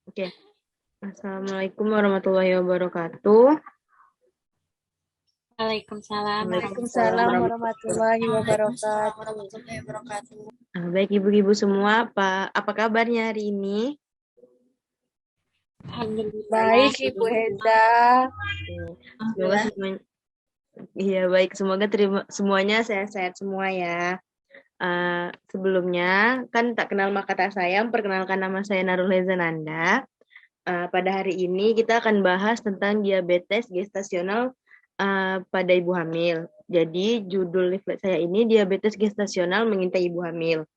Oke. Assalamualaikum warahmatullahi wabarakatuh. Waalaikumsalam Waalaikumsalam warahmatullahi Waalaikumsalam warahmatullahi warahmatullahi wabarakatuh. wabarakatuh. Baik Ibu-Ibu semua, apa kabarnya hari ini? Alhamdulillah. Baik, Ibu Heda. Semoga semuanya, iya baik. Semoga semuanya sehat-sehat semua ya. Sebelumnya kan tak kenal maka tak sayang. Perkenalkan, nama saya Naruleza Nanda. Pada hari ini kita akan bahas tentang diabetes gestasional pada ibu hamil. Jadi judul leaflet saya ini diabetes gestasional mengintai ibu hamil.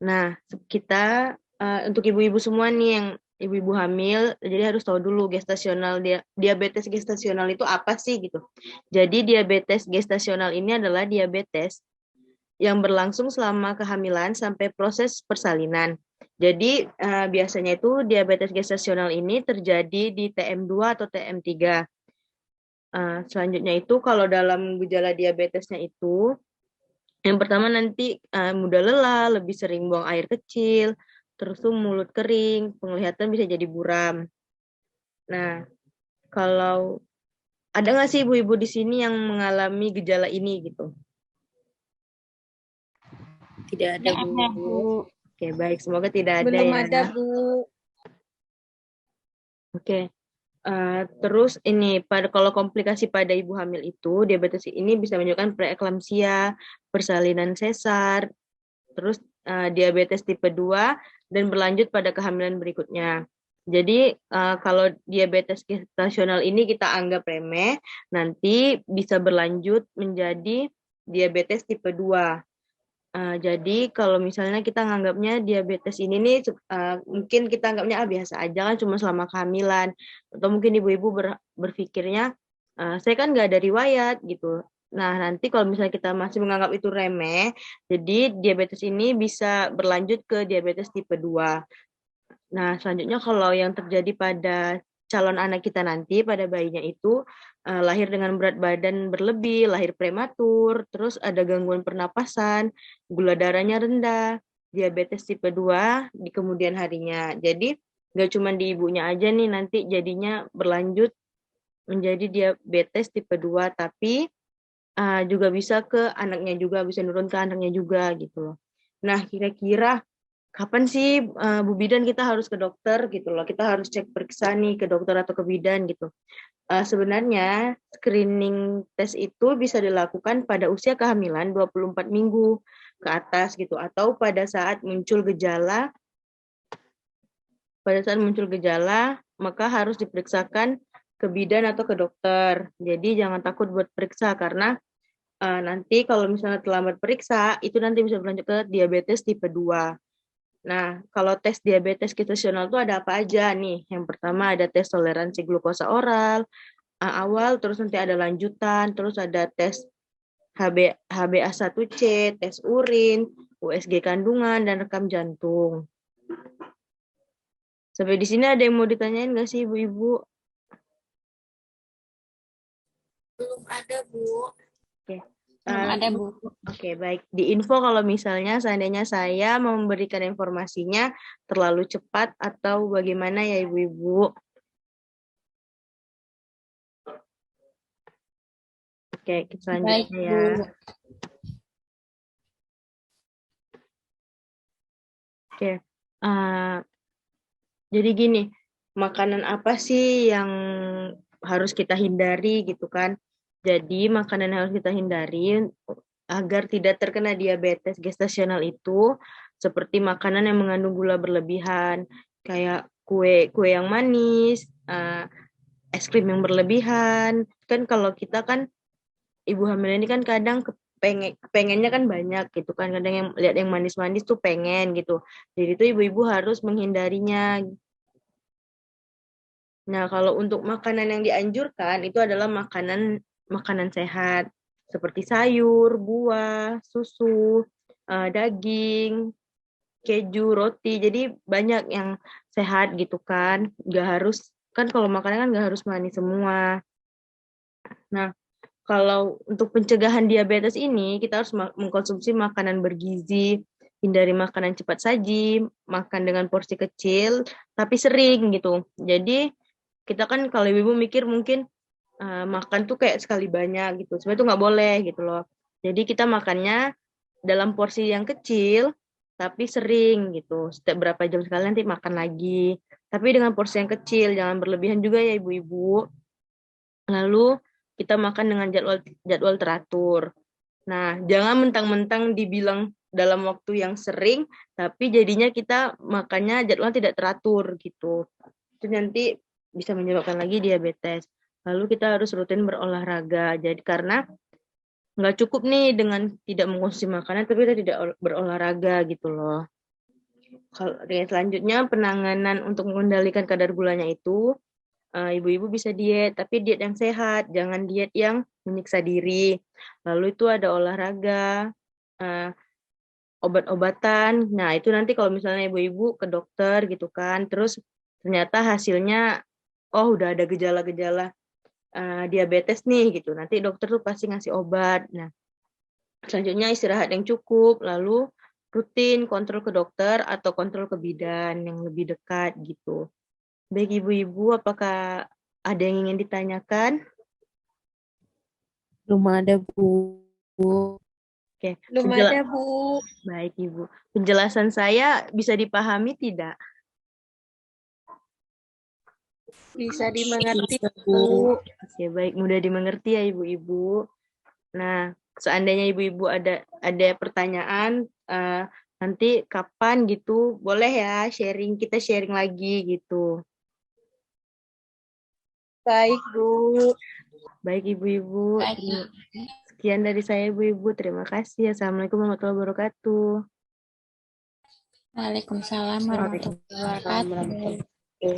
Nah, kita untuk ibu-ibu semua nih yang ibu-ibu hamil, jadi harus tahu dulu gestasional diabetes gestasional itu apa sih gitu. Jadi diabetes gestasional ini adalah diabetes yang berlangsung selama kehamilan sampai proses persalinan. Jadi biasanya itu diabetes gestasional ini terjadi di TM2 atau TM3. Selanjutnya itu kalau dalam gejala diabetesnya itu, yang pertama nanti mudah lelah, lebih sering buang air kecil, terus tuh mulut kering, penglihatan bisa jadi buram. Nah, kalau ada nggak sih ibu-ibu di sini yang mengalami gejala ini gitu? Tidak ada, Bu. Oke, baik. Semoga tidak ada Belum ya. ada, Bu. Oke. Terus ini kalau komplikasi pada ibu hamil itu diabetes ini bisa menyebabkan preeklamsia, persalinan sesar, terus diabetes tipe 2 dan berlanjut pada kehamilan berikutnya. Jadi kalau diabetes gestasional ini kita anggap remeh, nanti bisa berlanjut menjadi diabetes tipe 2. Jadi kalau misalnya kita nganggapnya diabetes ini nih mungkin kita anggapnya biasa aja kan cuma selama kehamilan, atau mungkin ibu-ibu berpikirnya saya kan nggak ada riwayat gitu. Nah nanti kalau misalnya kita masih menganggap itu remeh, jadi diabetes ini bisa berlanjut ke diabetes tipe 2. Nah, selanjutnya kalau yang terjadi pada calon anak kita nanti, pada bayinya itu lahir dengan berat badan berlebih, lahir prematur, terus ada gangguan pernapasan, gula darahnya rendah, diabetes tipe 2 di kemudian harinya. Jadi nggak cuma di ibunya aja nih nanti jadinya berlanjut menjadi diabetes tipe 2, tapi juga bisa ke anaknya juga, bisa nurun ke anaknya juga gitu loh. Nah, kira-kira kapan sih Bu Bidan kita harus ke dokter gitu loh. Kita harus cek periksa nih ke dokter atau ke bidan gitu. Sebenarnya screening tes itu bisa dilakukan pada usia kehamilan 24 minggu ke atas gitu, atau pada saat muncul gejala maka harus diperiksakan ke bidan atau ke dokter. Jadi jangan takut buat periksa karena nanti kalau misalnya terlambat periksa itu nanti bisa berlanjut ke diabetes tipe 2. Nah, kalau tes diabetes gestasional itu ada apa aja nih? Yang pertama ada tes toleransi glukosa oral awal, terus nanti ada lanjutan, terus ada tes HbA1c, tes urin, USG kandungan, dan rekam jantung. Sampai di sini ada yang mau ditanyain nggak sih ibu-ibu? Belum ada, Bu. Oke. Belum ada, Bu. Oke, baik. Di info kalau misalnya seandainya saya memberikan informasinya terlalu cepat atau bagaimana ya ibu-ibu? Oke, selanjutnya Baik, ya. Bu. Oke. Jadi gini, makanan apa sih yang harus kita hindari gitu kan? Jadi makanan yang harus kita hindari agar tidak terkena diabetes gestasional itu seperti makanan yang mengandung gula berlebihan, kayak kue yang manis, es krim yang berlebihan. Kan kalau kita kan ibu hamil ini kan kadang pengennya kan banyak gitu kan, kadang yang lihat yang manis-manis tuh pengen gitu. Jadi itu ibu-ibu harus menghindarinya. Nah, kalau untuk makanan yang dianjurkan itu adalah makanan sehat seperti sayur, buah, susu, daging, keju, roti. Jadi banyak yang sehat gitu kan. Nggak harus, kan kalau makanan kan nggak harus manis semua. Nah, kalau untuk pencegahan diabetes ini kita harus mengkonsumsi makanan bergizi hindari makanan cepat saji, makan dengan porsi kecil, tapi sering gitu. Jadi kita kan kalau ibu mikir mungkin makan tuh kayak sekali banyak gitu. Sebenarnya itu nggak boleh gitu loh. Jadi kita makannya dalam porsi yang kecil, tapi sering gitu. Setiap berapa jam sekali nanti makan lagi. Tapi dengan porsi yang kecil, jangan berlebihan juga ya ibu-ibu. Lalu kita makan dengan jadwal teratur. Nah, jangan mentang-mentang dibilang dalam waktu yang sering, tapi jadinya kita makannya jadwal tidak teratur gitu. Itu nanti bisa menyebabkan lagi diabetes. Lalu kita harus rutin berolahraga. Jadi karena nggak cukup nih dengan tidak mengkonsumsi makanan, tapi kita tidak berolahraga gitu loh. Kalau selanjutnya penanganan untuk mengendalikan kadar gulanya itu, ibu-ibu bisa diet, tapi diet yang sehat, jangan diet yang menyiksa diri. Lalu itu ada olahraga, obat-obatan. Nah, itu nanti kalau misalnya ibu-ibu ke dokter gitu kan, terus ternyata hasilnya, oh udah ada gejala-gejala diabetes nih gitu. Nanti dokter tuh pasti ngasih obat. Nah, selanjutnya istirahat yang cukup, lalu rutin kontrol ke dokter atau kontrol ke bidan yang lebih dekat gitu. Baik ibu-ibu, apakah ada yang ingin ditanyakan? Belum ada, Bu. Oke, Belum ada, Bu. baik ibu. Penjelasan saya bisa dipahami tidak? Bisa dimengerti, Bisa, Bu. Oke, baik, mudah dimengerti ya ibu-ibu. Nah, seandainya ibu-ibu ada pertanyaan, nanti kapan gitu, boleh ya kita sharing lagi gitu. Baik, Bu. Baik ibu-ibu, Baik. sekian dari saya ibu-ibu, terima kasih. Assalamualaikum warahmatullahi wabarakatuh. Waalaikumsalam warahmatullahi wabarakatuh.